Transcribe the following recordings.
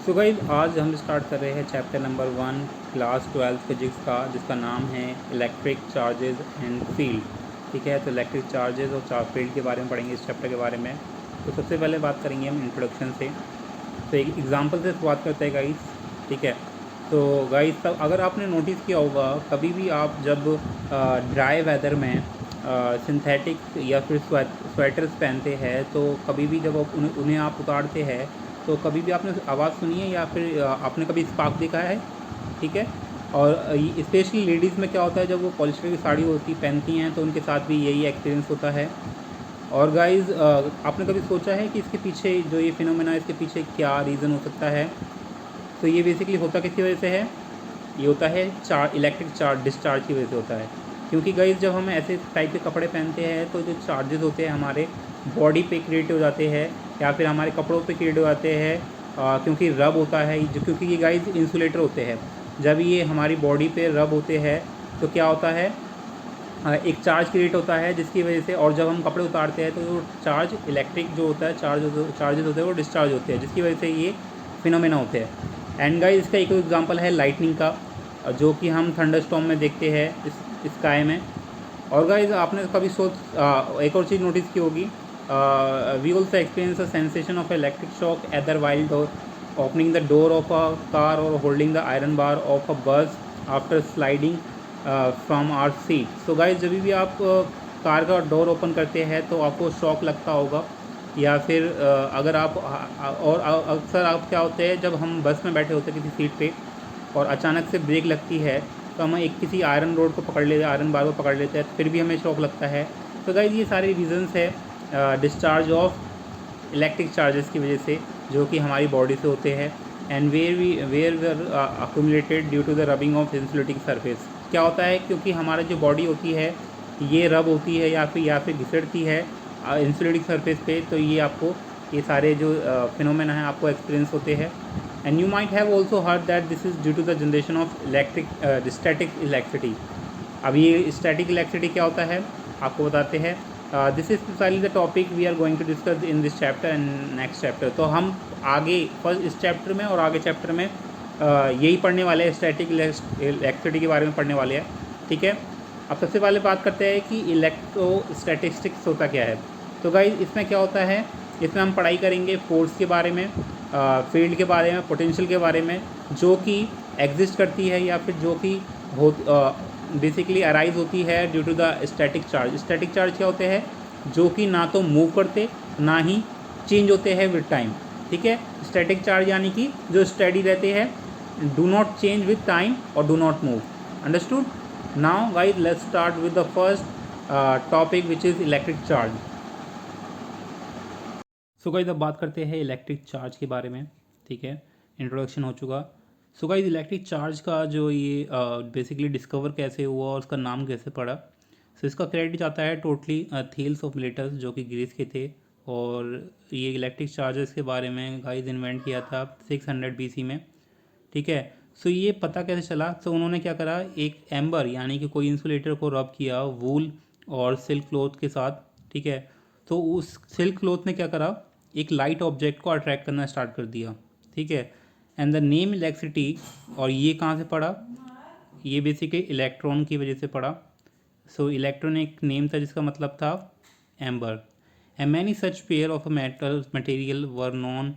So guys आज हम start कर रहे हैं चैप्टर नंबर 1 क्लास 12 फिजिक्स का, जिसका नाम है इलेक्ट्रिक चार्जेस एंड फील्ड। ठीक है, तो इलेक्ट्रिक चार्जेस और फील्ड के बारे में पढ़ेंगे इस चैप्टर के बारे में। तो सबसे पहले बात करेंगे हम इंट्रोडक्शन से। तो एक एग्जांपल से शुरुआत करते हैं गाइस। ठीक है, तो गाइस तब अगर आपने नोटिस किया होगा, कभी भी आप जब ड्राई वेदर में सिंथेटिक या फिर स्वेटर्स पहनते हैं, तो कभी भी जब उन्हें आप उतारते हैं तो कभी भी आपने आवाज़ सुनी है या फिर आपने कभी स्पार्क देखा है। ठीक है, और स्पेशली लेडीज़ में क्या होता है, जब वो पॉलिस्टर की साड़ी होती पहनती हैं तो उनके साथ भी यही एक्सपीरियंस होता है। और गाइज़ आपने कभी सोचा है कि इसके पीछे जो ये फिनोमेना है, इसके पीछे क्या रीज़न हो सकता है। तो ये बेसिकली होता किसकी वजह से है, ये होता है इलेक्ट्रिक चार्ज डिस्चार्ज की वजह से होता है। क्योंकि गाइज़ जब हम ऐसे टाइप के कपड़े पहनते हैं तो जो चार्जेस होते हैं हमारे बॉडी पे क्रिएट हो जाते हैं या फिर हमारे कपड़ों पे क्रिएट हो जाते हैं, क्योंकि रब होता है जो, क्योंकि ये गाइज़ इंसुलेटर होते हैं। जब ये हमारी बॉडी पे रब होते हैं तो क्या होता है, एक चार्ज क्रिएट होता है जिसकी वजह से, और जब हम कपड़े उतारते हैं तो जो चार्ज इलेक्ट्रिक जो होता है चार्जेस होते हैं वो डिस्चार्ज होते हैं, जिसकी वजह से ये फिनोमेना होते हैं। एंड गाइस इसका एक एग्जांपल है लाइटनिंग का, जो कि हम थंडरस्टॉर्म में देखते हैं इस स्काई में। और गाइस आपने कभी एक और चीज़ नोटिस की होगी, we also experience a sensation of electric shock either while door opening the door of a car or holding the iron bar of a bus after sliding from our seat. So guys जब भी आप car का door open करते हैं तो आपको shock लगता होगा, या फिर अगर आप और अक्सर आप क्या होते हैं, जब हम बस में बैठे होते हैं किसी सीट पे और अचानक से ब्रेक लगती है तो हम एक किसी आयरन रोड को पकड़ लेते हैं, आयरन बार को पकड़ लेते हैं, फिर भी हमें शॉक लगता है। तो गाइस ये सारे रीजंस है डिस्चार्ज ऑफ इलेक्ट्रिक चार्जेस की वजह से, जो कि हमारी बॉडी से होते हैं। And were accumulated due to the rubbing of insulating surface. क्या होता है, क्योंकि हमारा जो बॉडी होती है ये रब होती है या फिर घिसटती है इंसुलेटिंग सरफेस पे, तो ये आपको ये सारे जो फिनोमेना है आपको एक्सपीरियंस होते हैं। And you might have also heard that this is due to the generation of static electricity. अब ये स्टैटिक इलेक्ट्रिसिटी क्या होता है आपको बताते हैं। This is precisely the topic we are going to discuss in this chapter and next chapter. तो हम आगे फर्स्ट इस चैप्टर में और आगे चैप्टर में यही पढ़ने वाले हैं, स्टैटिक इलेक्ट्रिसिटी के बारे में पढ़ने वाले हैं। ठीक है, अब सबसे पहले बात करते हैं कि इलेक्ट्रोस्टैटिस्टिक्स होता क्या है। तो गाइस इसमें क्या होता है, इसमें हम पढ़ाई करेंगे फोर्स के बारे में, फील्ड के बारे में, पोटेंशियल के बारे में, जो कि एग्जिस्ट करती है या फिर जो कि हो बेसिकली अराइज होती है due to the static charge. Static charge क्या होते हैं, जो कि ना तो मूव करते ना ही चेंज होते हैं विद टाइम। ठीक है, स्टैटिक चार्ज यानी कि जो स्टडी रहते हैं, do not change with time और do not move. Understood. Now guys let's start with the first topic which is electric charge. So guys अब बात करते हैं इलेक्ट्रिक चार्ज के बारे में। ठीक है, इंट्रोडक्शन हो चुका। सो गाइस इलेक्ट्रिक चार्ज का जो ये बेसिकली डिस्कवर कैसे हुआ और उसका नाम कैसे पड़ा। सो इसका क्रेडिट जाता है टोटली थेल्स ऑफ मिलेटस, जो कि ग्रीस के थे। और ये इलेक्ट्रिक चार्जेस के बारे में गाइस इन्वेंट किया था 600 BC में। ठीक है, सो ये पता कैसे चला। तो उन्होंने क्या करा, एक एम्बर यानी कि कोई इंसुलेटर को रब किया वूल और सिल्क क्लॉथ के साथ। ठीक है, तो उस सिल्क क्लॉथ ने क्या करा, एक लाइट ऑब्जेक्ट को अट्रैक्ट करना स्टार्ट कर दिया। ठीक है, एंड द नेम इलेक्ट्रिसिटी, और ये कहाँ से पड़ा, ये बेसिकली इलेक्ट्रॉन की वजह से पड़ा। सो इलेक्ट्रॉन एक नेम था जिसका मतलब था amber. And many such pair of metal material were known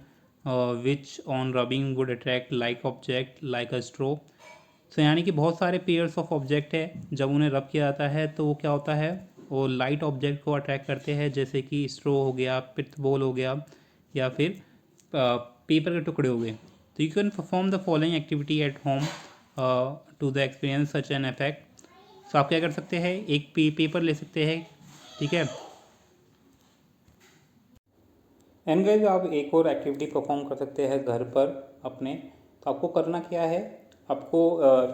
which on rubbing wood attract like object like a straw. So यानी कि बहुत सारे पेयर्स ऑफ ऑब्जेक्ट है, जब उन्हें रब किया जाता है तो वो क्या होता है, वो लाइट ऑब्जेक्ट को अट्रैक्ट करते हैं, जैसे कि स्ट्रो हो गया, पिथ बॉल हो गया, या फिर पेपर के टुकड़े हो गए। तो you can perform the following activity at home to the experience such an effect. So आप क्या कर सकते हैं, एक पेपर ले सकते हैं। ठीक है, एंड गाइस आप एक और एक्टिविटी परफॉर्म कर सकते हैं घर पर अपने। तो आपको करना क्या है, आपको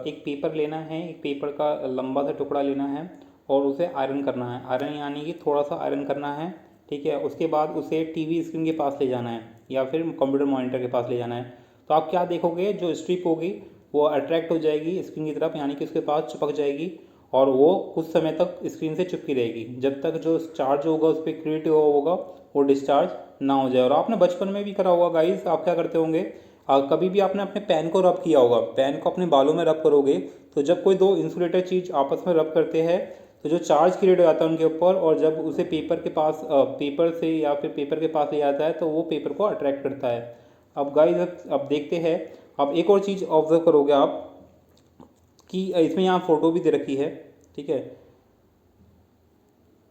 एक पेपर लेना है, एक पेपर का लंबा सा टुकड़ा लेना है और उसे आयरन करना है। आयरन यानी कि थोड़ा सा आयरन करना है। ठीक है, उसके बाद उसे टीवी स्क्रीन के पास ले जाना है या फिर कंप्यूटर मॉनिटर के पास ले जाना है। तो आप क्या देखोगे, जो स्ट्रिप होगी वो अट्रैक्ट हो जाएगी स्क्रीन की तरफ, यानी कि उसके पास चिपक जाएगी और वो कुछ समय तक स्क्रीन से चिपकी रहेगी, जब तक जो चार्ज होगा उस पर क्रिएट हुआ होगा वो डिस्चार्ज ना हो जाए। और आपने बचपन में भी करा होगा गाइस, आप क्या करते होंगे, कभी भी आपने अपने पेन को रब किया होगा, पेन को अपने बालों में रब करोगे तो जब कोई दो इंसुलेटर चीज़ आपस में रब करते हैं तो जो चार्ज क्रिएट हो जाता है उनके ऊपर, और जब उसे पेपर के पास पेपर से या फिर पेपर के पास ले जाता है तो वो पेपर को अट्रैक्ट करता है। अब गाइस अब देखते हैं, अब एक और चीज़ ऑब्जर्व करोगे आप कि इसमें यहाँ फोटो भी दे रखी है, ठीक है।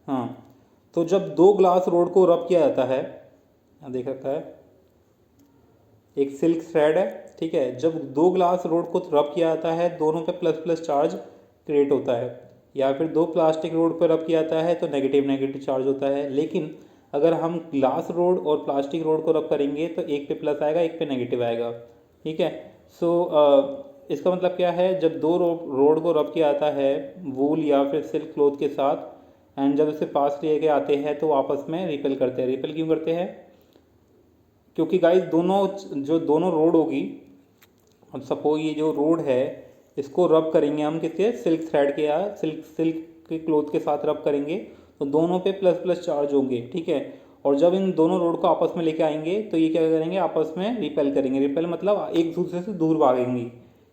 हाँ, तो जब दो ग्लास रोड को रब किया जाता है, यहाँ देख रखा है एक सिल्क थ्रेड है, ठीक है। जब दो ग्लास रोड को रब किया जाता है दोनों पे प्लस प्लस चार्ज क्रिएट होता है, या फिर दो प्लास्टिक रोड पर रब किया जाता है तो नेगेटिव नेगेटिव चार्ज होता है। लेकिन अगर हम ग्लास रोड और प्लास्टिक रोड को रब करेंगे तो एक पे प्लस आएगा एक पे नेगेटिव आएगा, ठीक है। सो इसका मतलब क्या है, जब दो रोड को रब किया जाता है वूल या फिर सिल्क क्लॉथ के साथ, एंड जब उसे पास लेके आते हैं तो आपस में रिपेल करते हैं। रिपेल क्यों करते हैं? क्योंकि गाइस दोनों रोड होगी, अब सपोज ये जो रोड है इसको रब करेंगे हम किसके, सिल्क थ्रेड के या सिल्क के क्लॉथ के साथ रब करेंगे तो दोनों पे प्लस प्लस चार्ज होंगे, ठीक है। और जब इन दोनों रोड को आपस में लेके आएंगे तो ये क्या करेंगे, आपस में रिपेल करेंगे। रिपेल मतलब एक दूसरे से दूर भागेंगे।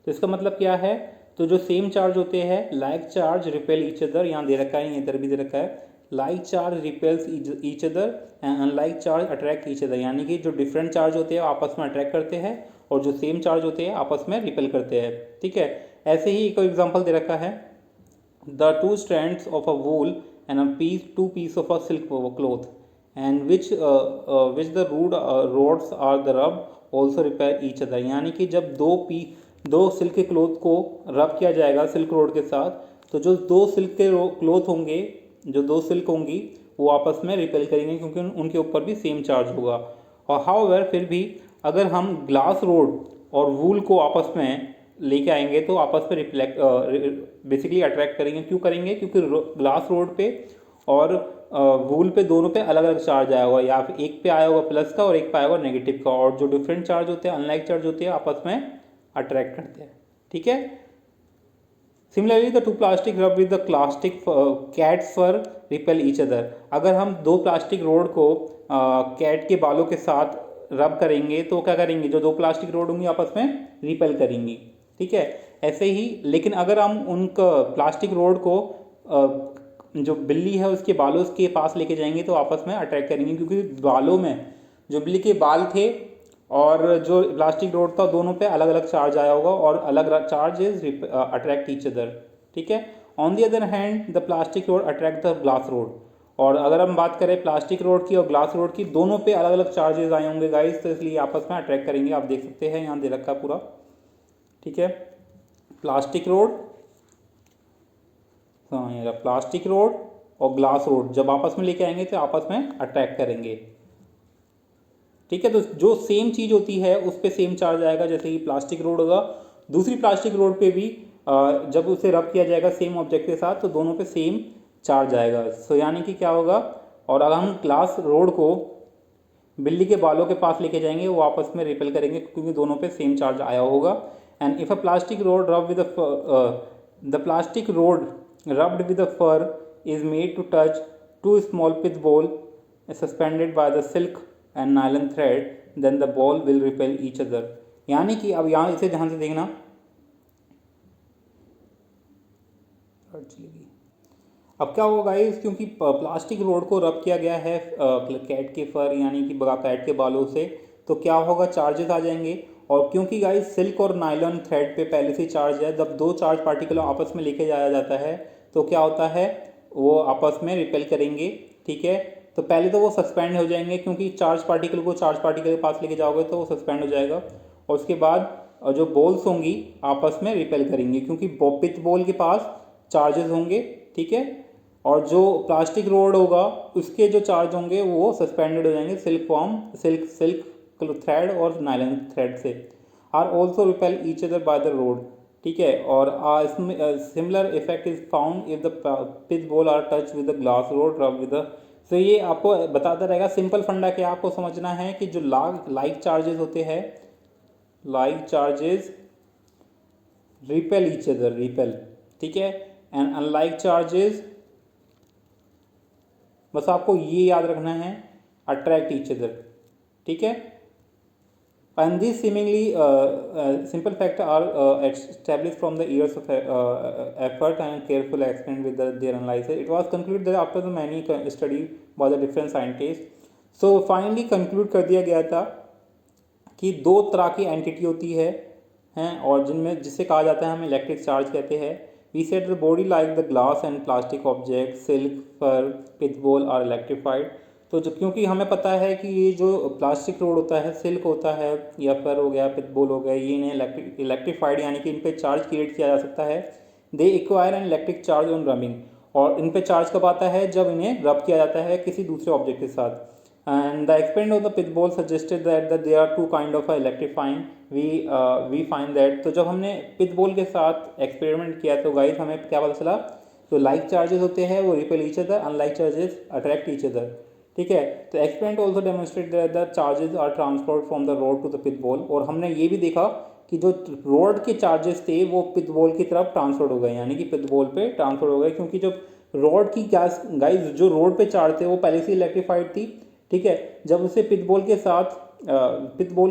तो इसका मतलब क्या है, तो जो सेम चार्ज होते हैं like charge repel each other, यहाँ दे रखा है इधर भी दे रखा है, like charge repels each other and unlike charge attract each other. यानी कि जो डिफरेंट चार्ज होते हैं आपस में अट्रैक्ट करते हैं और जो सेम चार्ज होते हैं आपस में रिपेल करते हैं, ठीक है। ऐसे ही एक एग्जांपल दे रखा है, the two strands of a wool and two piece of a silk cloth and which the rude rods are the rub also repel each other. यानी कि जब दो सिल्क के क्लॉथ को रब किया जाएगा सिल्क रोड के साथ तो जो दो सिल्क के क्लॉथ होंगे, जो दो सिल्क होंगी वो आपस में रिपेल करेंगे क्योंकि उनके ऊपर भी सेम चार्ज होगा। और हाउएवर फिर भी अगर हम ग्लास रोड और वूल को आपस में लेके आएंगे तो आपस में रिफ्लेक्ट बेसिकली अट्रैक्ट करेंगे। क्यों करेंगे? क्योंकि ग्लास रोड पे और वूल पे दोनों पे अलग अलग चार्ज आया होगा, या फिर एक पे आया होगा प्लस का और एक पे आया होगा नेगेटिव का, और जो डिफरेंट चार्ज होते हैं अनलाइक चार्ज होते हैं आपस में अट्रैक्ट करते हैं, ठीक है। Similarly the two plastic rub with the plastic cat fur repel each other. अगर हम दो प्लास्टिक रोड को कैट के बालों के साथ रब करेंगे तो क्या करेंगे, जो दो प्लास्टिक रोड होंगी आपस में रिपेल करेंगी, ठीक है। ऐसे ही लेकिन अगर हम उनका प्लास्टिक रोड को जो बिल्ली है उसके बालों के पास लेके जाएंगे तो आपस में अट्रैक्ट करेंगे, क्योंकि बालों में जो बिल्ली के बाल थे और जो प्लास्टिक रोड था दोनों पे अलग अलग चार्ज आया होगा और अलग charge is attract each other, ठीक है। On the other hand the plastic road attract the glass rod. और अगर हम बात करें प्लास्टिक रोड की और ग्लास रोड की, दोनों पे अलग अलग चार्जेस आए होंगे गाइस, तो इसलिए आपस में अट्रैक्ट करेंगे। आप देख सकते हैं यहाँ दे रखा है पूरा, ठीक है। प्लास्टिक रोड, हाँ ये प्लास्टिक रोड और ग्लास रोड जब आपस में लेके आएंगे तो आपस में अट्रैक्ट करेंगे, ठीक है। तो जो सेम चीज होती है उस पर सेम चार्ज आएगा, जैसे कि प्लास्टिक रोड होगा दूसरी प्लास्टिक रोड पे भी जब उसे रब किया जाएगा सेम ऑब्जेक्ट के साथ तो दोनों पे सेम चार्ज आएगा। सो यानी कि क्या होगा, और अगर हम ग्लास रोड को बिल्ली के बालों के पास लेके जाएंगे वो आपस में रिपेल करेंगे क्योंकि दोनों पे सेम चार्ज आया होगा। And if a plastic rod rub with the plastic rod rubbed with the fur is made to touch two small pith ball suspended by the silk and nylon thread then the ball will repel each other. यानी कि अब यहाँ इसे ध्यान से देखना, अब क्या होगा गाइस, क्योंकि प्लास्टिक रोड को रब किया गया है कैट के फर यानी कि कैट के बालों से, तो क्या होगा, चार्जेस आ जाएंगे। और क्योंकि गाइस सिल्क और नायलॉन थ्रेड पे पहले से चार्ज है, जब दो चार्ज पार्टिकल आपस में लेके जाया जाता है तो क्या होता है, वो आपस में रिपेल करेंगे, ठीक है। तो पहले तो वो सस्पेंड हो जाएंगे क्योंकि चार्ज पार्टिकल को चार्ज पार्टिकल के पास लेके जाओगे तो वो सस्पेंड हो जाएगा, और उसके बाद जो बॉल्स होंगी आपस में रिपेल करेंगे क्योंकि पिच बॉल के पास चार्जेस होंगे, ठीक है। और जो प्लास्टिक रोड होगा उसके जो चार्ज होंगे वो सस्पेंडेड हो जाएंगे सिल्क थ्रेड और नायलॉन थ्रेड से, are also repel each other by the rod, ठीक है। और similar effect is found if the pith ball are touch with the glass rod rub with the. तो ये आपको बताता रहेगा, सिंपल फंडा क्या आपको समझना है कि जो लाइक चार्जेस होते हैं, like charges repel each other, repel, ठीक है। एंड अनलाइक चार्जेस, बस आपको ये याद रखना है, अट्रैक्ट ईच अदर, ठीक है। And these seemingly simple facts are established from the years of effort and careful experiment with their analysis. It was concluded that after the many study by the different scientists, so finally conclude कर दिया गया था कि दो तरह की entity होती है हैं और जिनमें जिसे कहा जाता है हम इलेक्ट्रिक चार्ज कहते हैं. We said the body like the glass and plastic object silk fur pith ball are electrified. तो जो क्योंकि हमें पता है कि ये जो प्लास्टिक रोड होता है सिल्क होता है या फर हो गया पिथबॉल हो गया ये इन्हें इलेक्ट्रीफाइड यानी कि इन पे चार्ज क्रिएट किया जा सकता है. They acquire an electric charge on rubbing. और इन पे चार्ज कब आता है जब इन्हें रब किया जाता है किसी दूसरे ऑब्जेक्ट के साथ. And the experiment of the pithball suggested that there are two kind of electrifying. We find that तो जब हमने पिथबॉल के साथ एक्सपेरिमेंट किया तो गाइस हमें क्या पता चला जो लाइक चार्जेस होते हैं वो repel each other unlike charges attract each other. ठीक है. तो experiment also demonstrate that the charges are transferred from the rod to the pith ball. और हमने ये भी देखा कि जो रोड के चार्जेस थे वो पिथबॉल की तरफ ट्रांसफर हो गए यानी कि पिथबॉल पे ट्रांसफर हो गए क्योंकि जब रोड की गैस गाइस जो रोड पे चार्ज थे वो पहले से इलेक्ट्रीफाइड थी. ठीक है. जब उसे पिथबॉल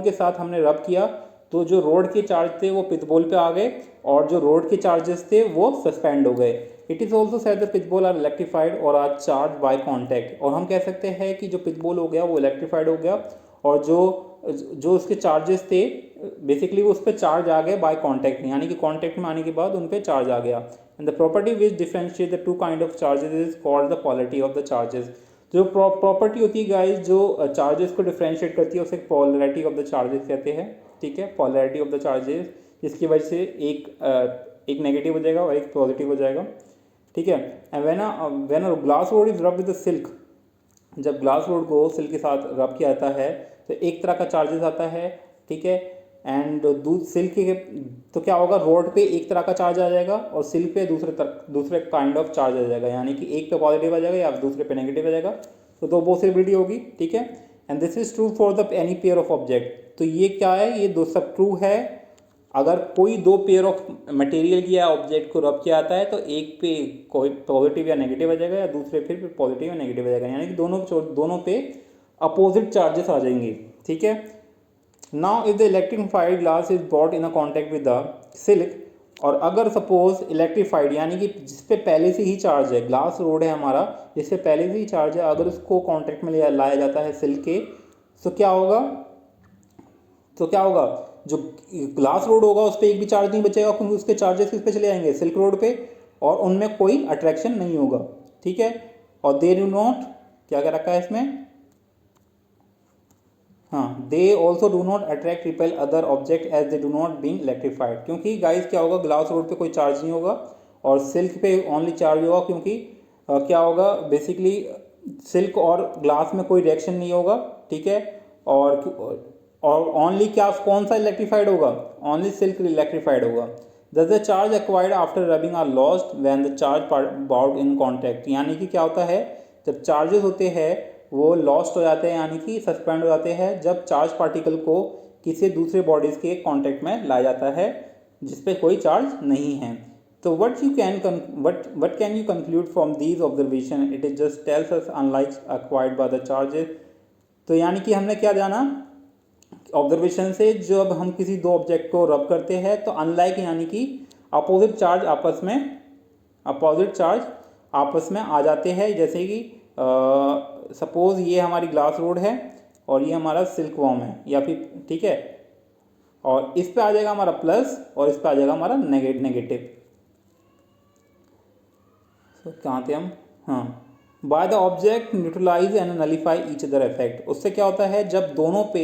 के साथ हमने रब किया तो जो रोड के चार्ज थे वो पिथबॉल पे आ गए और जो रोड के चार्जेस थे वो सस्पेंड हो गए. It is also said the pith ball are electrified और आर चार्ज बाय कॉन्टैक्ट. और हम कह सकते हैं कि जो पिथबॉल हो गया वो इलेक्ट्रीफाइड हो गया और जो उसके चार्जेस थे बेसिकली उस पर चार्ज आ गए बाय कॉन्टैक्ट यानी कि कॉन्टैक्ट में आने के बाद उन पर चार्ज आ गया. And the property which differentiate the two kind of charges is called the polarity of the charges. जो प्रॉपर्टी होती है गाइस जो चार्जेस को डिफरेंशिएट करती है उसे पोलैरिटी ऑफ द चार्जेस कहते हैं. ठीक है. पोलैरिटी ऑफ द चार्जेस जिसकी वजह से एक नेगेटिव हो जाएगा और एक पॉजिटिव हो जाएगा. ठीक है. And when a glass rod is रब विद द सिल्क. जब ग्लास रोड को सिल्क के साथ रब किया जाता है तो एक तरह का चार्जेस आता है. ठीक है. एंड सिल्क के तो क्या होगा रोड पे एक तरह का चार्ज आ जाएगा और सिल्क पे दूसरे काइंड ऑफ चार्ज आ जाएगा यानी कि एक पे पॉजिटिव आ जाएगा या दूसरे पे नेगेटिव आ जाएगा. तो दो पॉसिबिलिटी होगी. ठीक है. And this is true for the any pair of object. तो ये क्या है ये दो सब ट्रू है अगर कोई दो पेयर ऑफ मटेरियल या ऑब्जेक्ट को रब किया जाता है तो एक पे कोई पॉजिटिव या नेगेटिव आ जाएगा या दूसरे फिर पॉजिटिव या नेगेटिव आ जाएगा यानी कि दोनों पे अपोजिट चार्जेस आ जाएंगे. ठीक है. Now if the electrified glass is brought in a contact with the silk और अगर सपोज इलेक्ट्रीफाइड यानी कि जिस पे पहले से ही चार्ज है ग्लास रोड है हमारा जिससे पहले से ही चार्ज है अगर उसको कॉन्टैक्ट में लाया जाता है सिल्क के तो क्या होगा जो ग्लास रोड होगा उस पर एक भी चार्ज नहीं बचेगा क्योंकि उसके चार्जेस किस पे चले जाएंगे सिल्क रोड पे और उनमें कोई अट्रैक्शन नहीं होगा. ठीक है. और दे डू नॉट क्या क्या रखा है इसमें हाँ they also do not attract repel other object as they do not being electrified. क्योंकि गाइस क्या होगा ग्लास रोड पे कोई चार्ज नहीं होगा और सिल्क पे ओनली चार्ज होगा क्योंकि क्या होगा बेसिकली सिल्क और ग्लास में कोई रिएक्शन नहीं होगा. ठीक है. और ओनली क्या कौन सा इलेक्ट्रीफाइड होगा ओनली सिल्क इलेक्ट्रीफाइड होगा. Thus the charge acquired after rubbing are lost when the charge brought in contact. यानी कि क्या होता है जब चार्जेस होते हैं वो लॉस्ट हो जाते हैं यानी कि सस्पेंड हो जाते हैं जब चार्ज पार्टिकल को किसी दूसरे बॉडीज के कांटेक्ट में लाया जाता है जिस पे कोई चार्ज नहीं है. तो what can you conclude from these observation? It is just tells us unlike acquired by the charges. तो यानी कि हमने क्या जाना ऑब्जर्वेशन से जब हम किसी दो ऑब्जेक्ट को रब करते हैं तो अनलाइक यानी कि अपोजिट चार्ज आपस में आ जाते हैं. जैसे कि सपोज ये हमारी ग्लास रोड है और ये हमारा सिल्क वॉर्म है या फिर ठीक है और इस पे आ जाएगा हमारा प्लस और इस पे आ जाएगा हमारा नेगेटिव. कहाँ थे हम हाँ by the object neutralize and nullify each other effect. उससे क्या होता है जब दोनों पे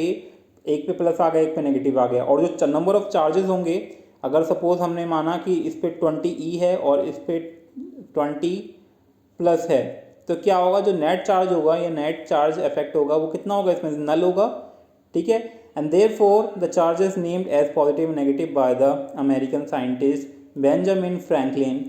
एक पे प्लस आ गया एक पे नेगेटिव आ गया और जो नंबर ऑफ चार्जेस होंगे अगर सपोज हमने माना कि इस पे 20 है और इस पे 20 प्लस है तो क्या होगा जो नेट चार्ज होगा या नेट चार्ज इफेक्ट होगा वो कितना होगा इसमें नल होगा. ठीक है. And therefore the charges named as positive negative by the American scientist Benjamin Franklin.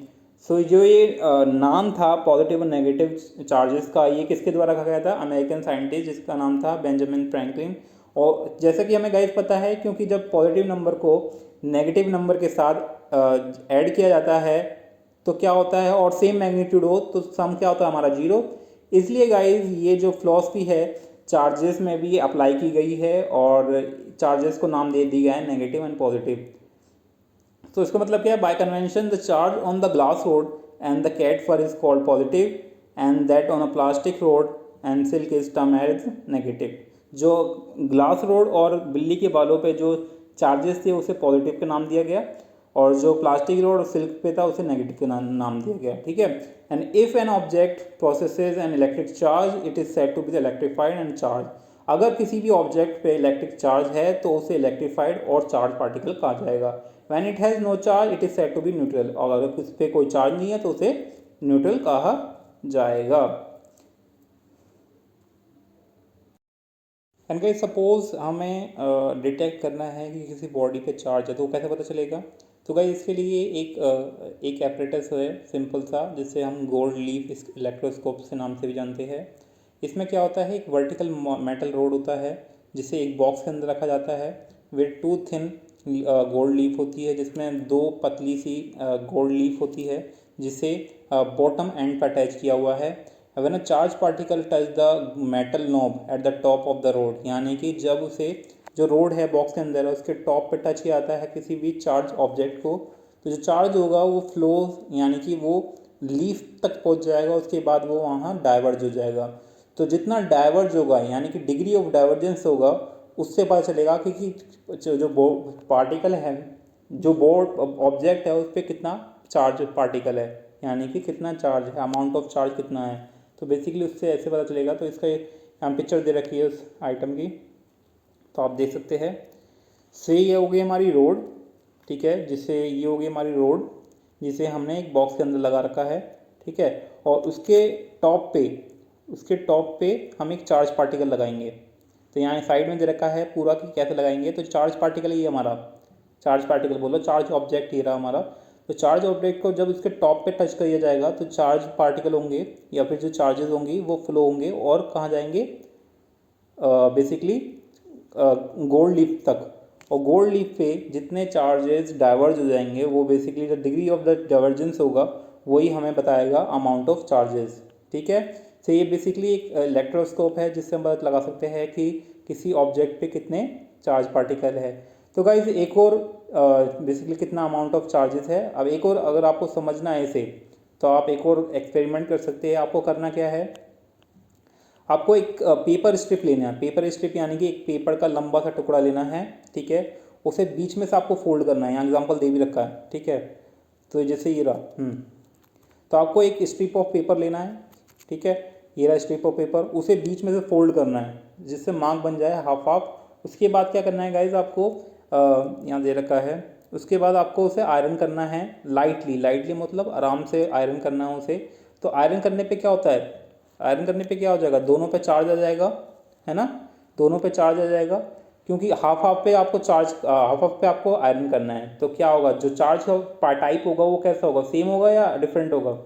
So जो ये नाम था पॉजिटिव और नेगेटिव चार्जेस का ये किसके द्वारा कहा गया था अमेरिकन साइंटिस्ट जिसका नाम था बेंजामिन फ्रैंकलिन. और जैसा कि हमें गाइस पता है क्योंकि जब पॉजिटिव नंबर को नेगेटिव नंबर के साथ ऐड किया जाता है तो क्या होता है और सेम मैग्नीट्यूड हो तो सम क्या होता है हमारा 0. इसलिए गाइस ये जो फिलॉसफी है चार्जेस में भी अप्लाई की गई है और चार्जेस को नाम दे दिया है नेगेटिव एंड पॉजिटिव। तो इसका मतलब क्या है, by convention the charge on the glass rod and the cat fur is called positive and that on a plastic rod and silk is term as negative. जो ग्लास रोड और बिल्ली के बालों पे जो चार्जेस थे उसे पॉजिटिव के नाम दिया गया और जो प्लास्टिक रोड और सिल्क पे था उसे नेगेटिव के नाम दिया गया, ठीक है। And if an object possesses an electric charge it is said to be electrified and charge. अगर किसी भी ऑब्जेक्ट पे इलेक्ट्रिक चार्ज है तो उसे इलेक्ट्रीफाइड और चार्ज पार्टिकल कहा जाएगा। When it has no charge it is said to be neutral, और अगर उस पर कोई चार्ज नहीं है तो उसे न्यूट्रल कहा जाएगा। एंड गाइस सपोज हमें डिटेक्ट करना है कि किसी बॉडी पे चार्ज है तो कैसे पता चलेगा। तो गाइस इसके लिए एक एपरेटस है सिंपल सा जिसे हम गोल्ड लीफ इलेक्ट्रोस्कोप से नाम से भी जानते हैं। इसमें क्या होता है, एक वर्टिकल मेटल रोड होता है जिसे एक बॉक्स के अंदर रखा जाता है with two thin gold leaf होती है, जिसमें दो पतली सी गोल्ड लीफ होती है जिसे बॉटम एंड पर अटैच किया हुआ है। When a charge particle touch the metal knob at the top of the road, यानी कि जब उसे जो रोड है बॉक्स के अंदर है उसके टॉप पे टच किया जाता है किसी भी चार्ज ऑब्जेक्ट को, तो जो चार्ज होगा वो फ्लो यानी कि वो लीफ तक पहुंच जाएगा, उसके बाद वो वहाँ डाइवर्ज हो जाएगा। तो जितना डाइवर्ज होगा यानी कि डिग्री ऑफ डाइवर्जेंस होगा उससे पता चलेगा कि जो पार्टिकल है, जो बोर्ड ऑब्जेक्ट है उस पर कितना चार्ज पार्टिकल है, यानी कि कितना चार्ज है, अमाउंट ऑफ चार्ज कितना है। तो बेसिकली उससे ऐसे पता चलेगा। तो इसका यहाँ पिक्चर दे रखी है उस आइटम की, तो आप देख सकते हैं। से ये हो गई हमारी रोड, ठीक है, जिससे ये हो गई हमारी रोड जिसे हमने एक बॉक्स के अंदर लगा रखा है, ठीक है। और उसके टॉप पे हम एक चार्ज पार्टिकल लगाएंगे। तो यहाँ साइड में दे रखा है पूरा कि कैसे लगाएंगे। तो चार्ज पार्टिकल ये हमारा चार्ज पार्टिकल बोलो, चार्ज ऑब्जेक्ट ये रहा हमारा। तो चार्ज ऑब्जेक्ट को जब उसके टॉप पे टच किया जाएगा तो चार्ज पार्टिकल होंगे या फिर जो चार्जेस होंगी वो फ्लो होंगे और कहाँ जाएंगे, बेसिकली गोल्ड लीफ तक। और गोल्ड लीफ पे जितने चार्जेस डाइवर्ज हो जाएंगे वो basically the degree of the divergence होगा वही हमें बताएगा अमाउंट ऑफ चार्जेस, ठीक है। तो ये बेसिकली एक इलेक्ट्रोस्कोप है जिससे हम पता लगा सकते हैं कि किसी ऑब्जेक्ट पे कितने चार्ज पार्टिकल है। तो गाइज एक और बेसिकली कितना अमाउंट ऑफ चार्जेस है। अब एक और अगर आपको समझना है इसे तो आप एक और एक्सपेरिमेंट कर सकते हैं। आपको करना क्या है, आपको एक पेपर स्ट्रिप लेना है। पेपर स्ट्रिप यानी कि एक पेपर का लंबा सा टुकड़ा लेना है, ठीक है। उसे बीच में से आपको फोल्ड करना है, यहाँ एग्जांपल दे भी रखा है, ठीक है। तो जैसे ये रहा, तो आपको एक स्ट्रिप ऑफ पेपर लेना है, ठीक है। ये रहा स्ट्रिप ऑफ पेपर, उसे बीच में से फोल्ड करना है जिससे मार्क बन जाए हाफ हाफ। उसके बाद क्या करना है गाइज, आपको यहाँ दे रखा है, उसके बाद आपको उसे आयरन करना है लाइटली मतलब आराम से आयरन करना है उसे। तो आयरन करने पे क्या होता है, आयरन करने पे क्या हो जाएगा, दोनों पे चार्ज आ जाएगा, है ना, दोनों पे चार्ज आ जाएगा। क्योंकि हाफ हाफ पे आपको चार्ज हाफ हाफ पे आपको आयरन करना है। तो क्या होगा, जो चार्ज का टाइप होगा वो कैसा होगा, सेम होगा या डिफरेंट होगा।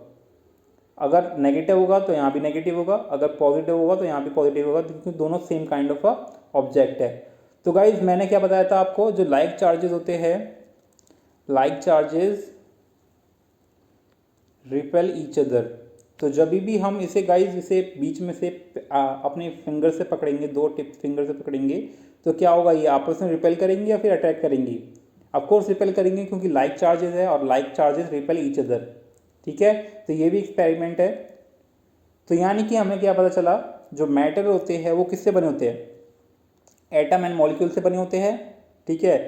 अगर नेगेटिव होगा तो यहाँ भी नेगेटिव होगा, अगर पॉजिटिव होगा तो यहाँ भी पॉजिटिव होगा, क्योंकि दोनों same kind of a object है। तो गाइज मैंने क्या बताया था आपको, जो लाइक चार्जेस होते हैं, like charges repel each other. तो जब भी हम इसे गाइज इसे बीच में से अपने फिंगर से पकड़ेंगे, दो टिप फिंगर से पकड़ेंगे, तो क्या होगा, ये आपस में रिपेल करेंगे या फिर अटैक करेंगी। ऑफकोर्स रिपेल करेंगे क्योंकि लाइक चार्जेस है और like charges repel each other, ठीक है। तो ये भी एक्सपेरिमेंट है। तो यानी कि हमें क्या पता चला, जो मैटर होते हैं वो किससे बने होते हैं, एटम एंड मॉलिक्यूल से बने होते हैं, ठीक है।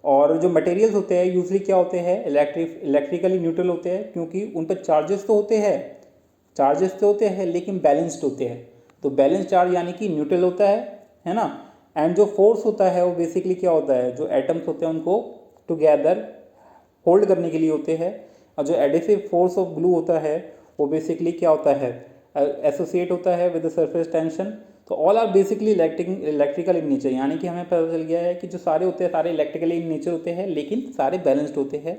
और जो मटेरियल्स होते हैं यूजली क्या होते हैं, इलेक्ट्रिकली न्यूट्रल होते हैं, क्योंकि उन पर चार्जेस तो होते हैं लेकिन बैलेंस्ड होते हैं। तो बैलेंस चार्ज यानी कि न्यूट्रल होता है ना। एंड जो फोर्स होता है वो बेसिकली क्या होता है, जो एटम्स होते हैं उनको टुगेदर होल्ड करने के लिए होते हैं। और जो एडिसिव फोर्स ऑफ ग्लू होता है वो बेसिकली क्या होता है, एसोसिएट होता है विद द सरफेस टेंशन। तो all are basically electrical in nature, यानी कि हमें पता चल गया है कि जो सारे होते हैं सारे इलेक्ट्रिकली इन नेचर होते हैं लेकिन सारे बैलेंस्ड होते हैं,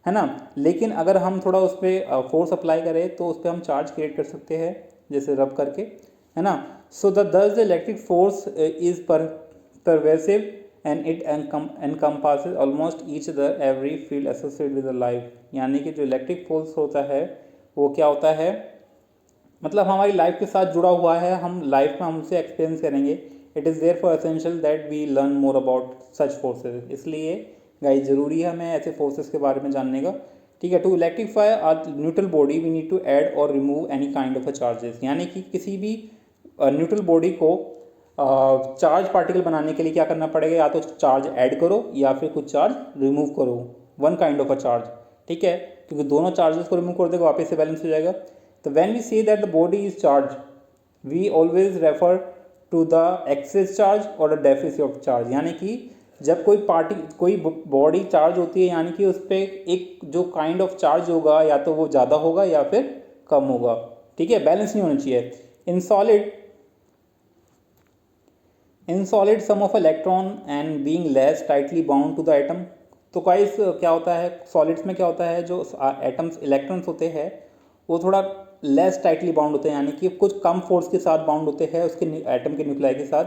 है ना। लेकिन अगर हम थोड़ा उस पर फोर्स अप्लाई करें तो उस पर हम चार्ज क्रिएट कर सकते हैं, जैसे रब करके, है ना। So the electric force is pervasive and it encompasses almost each other every field associated with life. यानी कि जो इलेक्ट्रिक फोर्स होता है वो क्या होता है, मतलब हमारी लाइफ के साथ जुड़ा हुआ है, हम लाइफ में हम उसे एक्सपीरियंस करेंगे। It is there for essential that we learn more about such forces. इसलिए गाइस ज़रूरी है हमें ऐसे फोर्सेस के बारे में जानने का। ठीक है, to electrify a neutral body we need to add और remove any kind of a charges. यानी कि किसी भी न्यूट्रल बॉडी को चार्ज पार्टिकल बनाने के लिए क्या करना पड़ेगा, या तो चार्ज ऐड करो या फिर कुछ चार्ज रिमूव करो, one kind of a charge. ठीक है, क्योंकि दोनों चार्जेस को रिमूव कर देगा वापस से बैलेंस हो जाएगा। तो when we see that the body is charge we always refer to the excess charge और द डेफिसिट ऑफ चार्ज। यानी कि जब कोई बॉडी चार्ज होती है, यानी कि उस पर एक जो काइंड ऑफ चार्ज होगा या तो वो ज़्यादा होगा या फिर कम होगा। ठीक है, बैलेंस नहीं होना चाहिए। In solid some of electron and being less tightly bound to the atom. तो गाइस क्या होता है सॉलिड्स में, क्या होता है जो एटम्स इलेक्ट्रॉन्स होते हैं वो थोड़ा लेस टाइटली बाउंड होते हैं, यानी कि कुछ कम फोर्स के साथ बाउंड होते हैं उसके एटम के न्यूक्लियाई के साथ।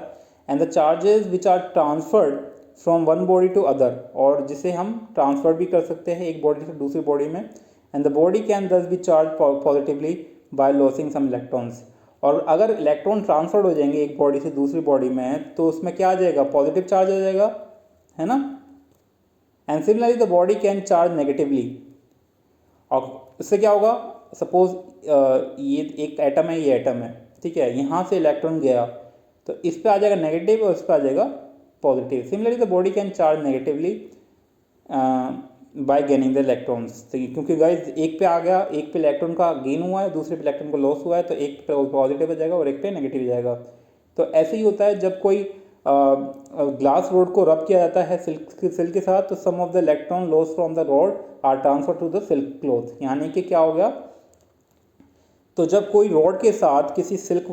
And the charges which are transferred from one body to other, और जिसे हम ट्रांसफर भी कर सकते हैं एक बॉडी से दूसरी बॉडी में। And the body can thus be charge positively by losing some electrons. और अगर इलेक्ट्रॉन ट्रांसफर हो जाएंगे एक बॉडी से दूसरी बॉडी में तो उसमें क्या आ जाएगा, पॉजिटिव चार्ज आ जाएगा, है ना। And similarly the body can charge negatively. और इससे क्या होगा, सपोज ये एक एटम है, ये एटम है, ठीक है, यहाँ से इलेक्ट्रॉन गया तो इस पे आ जाएगा नेगेटिव और इस पे आ जाएगा positive. Similarly the body can charge negatively bye gaining the electrons. क्योंकि गाइज एक पे आ गया, एक पे इलेक्ट्रॉन का गेन हुआ है, दूसरे पे इलेक्ट्रॉन का लॉस हुआ है, तो एक पे पॉजिटिव हो जाएगा और एक पे नेगेटिव जाएगा। तो ऐसे ही होता है जब कोई ग्लास रोड को रब किया जाता है सिल्क के साथ, तो some of the electron loss from the rod are transfer to the silk cloth. यानी कि क्या हो गया, तो जब कोई रॉड के साथ किसी सिल्क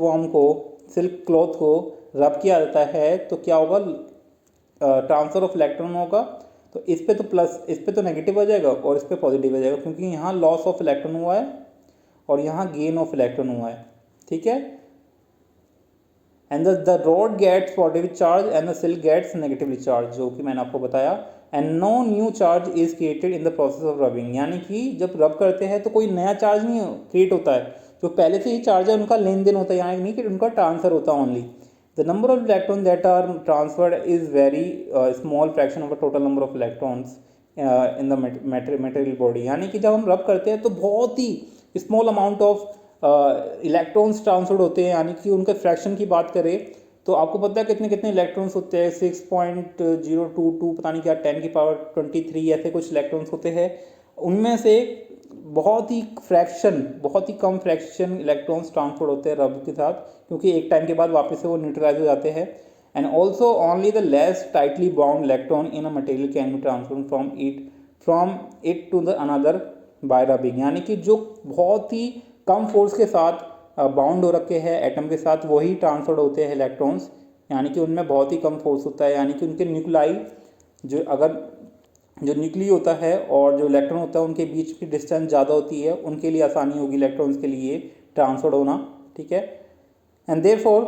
क्लॉथ को रब किया जाता है तो क्या होगा, ट्रांसफर ऑफ इलेक्ट्रॉन होगा। तो इस पे तो प्लस, इस पे तो नेगेटिव आ जाएगा और इस पे पॉजिटिव आ जाएगा, क्योंकि यहाँ लॉस ऑफ इलेक्ट्रॉन हुआ है और यहाँ गेन ऑफ इलेक्ट्रॉन हुआ है। ठीक है, and the rod gets positive charge and the silk gets negatively charge, जो कि मैंने आपको बताया। And no new charge is created in the process of rubbing. यानी कि जब रब करते हैं तो कोई नया चार्ज नहीं क्रिएट होता है, जो पहले से ही चार्ज है उनका लेन देन होता है, यानी नहीं कि उनका ट्रांसफर होता है only. The number of electrons that are transferred is very small fraction of the total number of electrons in the material body। यानी कि जब हम रब करते हैं तो बहुत ही small amount of electrons transferred होते हैं। यानी कि उनके फ्रैक्शन की बात करें तो आपको पता है कितने कितने इलेक्ट्रॉन्स होते हैं, 6.022 पता नहीं क्या 10 की पावर 23 ऐसे कुछ इलेक्ट्रॉन्स होते हैं। उनमें से बहुत ही कम फ्रैक्शन इलेक्ट्रॉन्स ट्रांसफर होते हैं रब के साथ, क्योंकि एक टाइम के बाद वापस से वो न्यूट्रलाइज हो जाते हैं। And also only the less tightly bound electron in a material can be transfer from it to the another by rubbing. यानी कि जो बहुत ही कम फोर्स के साथ बाउंड हो रखे हैं एटम के साथ वही ट्रांसफर होते हैं इलेक्ट्रॉन्स। यानी कि उनमें बहुत ही कम फोर्स होता है, यानी कि उनके न्यूक्लाई जो न्यूक्ली होता है और जो इलेक्ट्रॉन होता है उनके बीच की डिस्टेंस ज़्यादा होती है, उनके लिए आसानी होगी इलेक्ट्रॉन्स के लिए ट्रांसफर होना। ठीक है, and therefore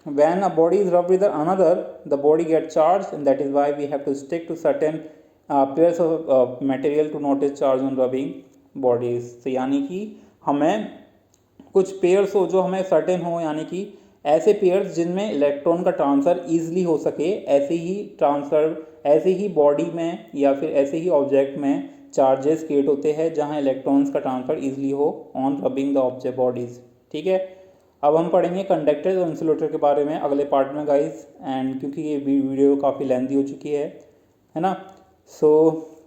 when a body is rubbed with another the body get charge, and that is why we have to stick to certain pairs of material to notice charge on rubbing bodies. तो यानी कि हमें कुछ pairs हो जो हमें certain हो, यानी कि ऐसे पेयर्स जिनमें इलेक्ट्रॉन का ट्रांसफर ईजिली हो सके, ऐसे ही बॉडी में या फिर ऐसे ही ऑब्जेक्ट में चार्जेस क्रिएट होते हैं जहां इलेक्ट्रॉन्स का ट्रांसफर ईजिली हो on rubbing the object bodies. ठीक है, अब हम पढ़ेंगे कंडक्टर्स और इंसुलेटर के बारे में अगले पार्ट में गाइस। एंड क्योंकि ये वीडियो काफ़ी लेंथी हो चुकी है ना, सो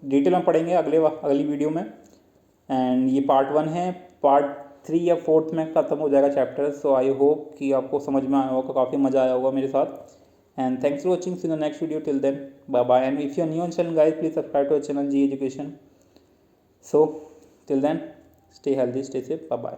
डिटेल में पढ़ेंगे अगली वीडियो में। एंड ये पार्ट 1 है, पार्ट 3 या 4 में ख़त्म हो जाएगा चैप्टर। सो आई होप कि आपको समझ में आया होगा, काफ़ी मज़ा आया होगा मेरे साथ। And thanks for watching. See you in the next video. Till then, bye bye. And if you are new on channel, guys, please subscribe to our channel G Education. So till then, stay healthy, stay safe. Bye bye.